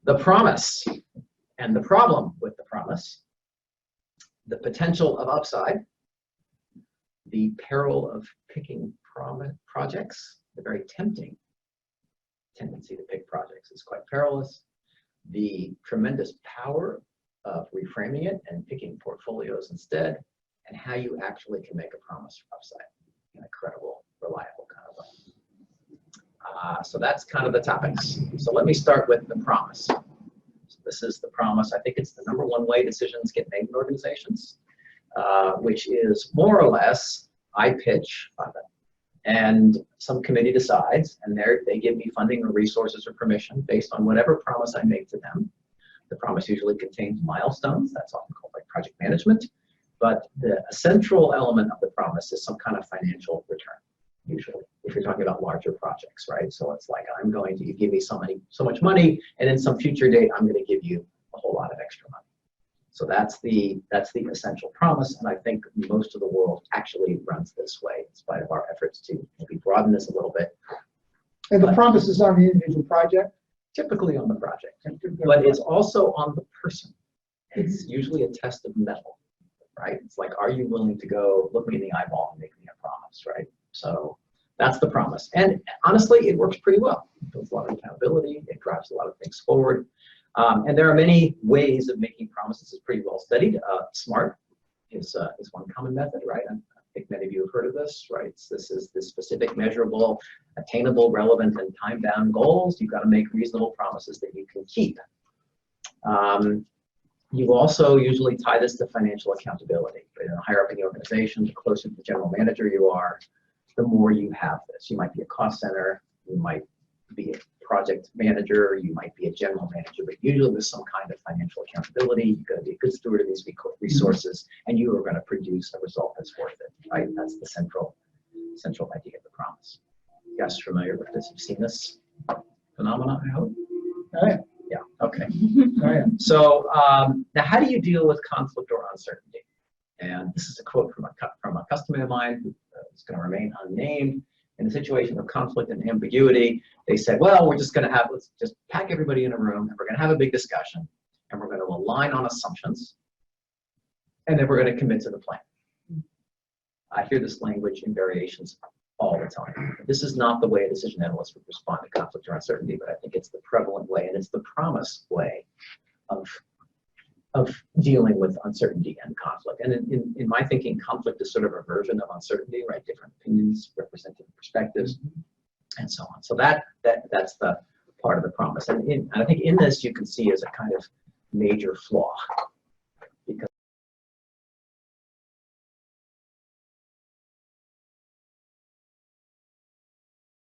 The promise and the problem with the promise, the potential of upside, the peril of picking projects, the very tempting tendency to pick projects is quite perilous, the tremendous power of reframing it and picking portfolios instead, and how you actually can make a promise for upside in a credible, reliable kind of way. So that's kind of the topics. So let me start with the promise. So this is the promise. I think it's the #1 way decisions get made in organizations, which is more or less, I pitch and some committee decides, and they give me funding or resources or permission based on whatever promise I make to them. The promise usually contains milestones. That's often called like project management. But the central element of the promise is some kind of financial return, usually, if you're talking about larger projects, right? So it's like, you give me so much money, and in some future date, I'm going to give you a whole lot of extra money. So that's the essential promise, and I think most of the world actually runs this way, in spite of our efforts to maybe broaden this a little bit. And the promise is on the individual project? Typically on the project, but it's also on the person. It's usually a test of mettle, right? It's like, are you willing to go look me in the eyeball and make me a promise, right? So that's the promise. And honestly, it works pretty well. It builds a lot of accountability. It drives a lot of things forward. And there are many ways of making promises. It's pretty well studied. SMART is one common method, right? I think many of you have heard of this, right? This is the specific, measurable, attainable, relevant, and time-bound goals. You've got to make reasonable promises that you can keep. You also usually tie this to financial accountability. Right? The higher up in the organization, the closer to the general manager you are, the more you have this. You might be a cost center, you might be a project manager, you might be a general manager, but usually there's some kind of financial accountability. You've got to be a good steward of these resources, and you are going to produce a result that's worth it, right? That's the central idea of the promise. You guys familiar with this? You've seen this phenomenon, I hope? Oh, yeah. Yeah, okay. Oh, yeah. So now how do you deal with conflict or uncertainty? And this is a quote from a customer of mine who is going to remain unnamed. In a situation of conflict and ambiguity, they said, well, let's just pack everybody in a room, and we're going to have a big discussion, and we're going to align on assumptions, and then we're going to commit to the plan. I hear this language in variations all the time. This is not the way a decision analyst would respond to conflict or uncertainty, but I think it's the prevalent way, and it's the promise way of dealing with uncertainty and conflict. And in my thinking, conflict is sort of a version of uncertainty, right? Different opinions, represent different perspectives, and so on. So that's the part of the promise. And I think in this you can see as a kind of major flaw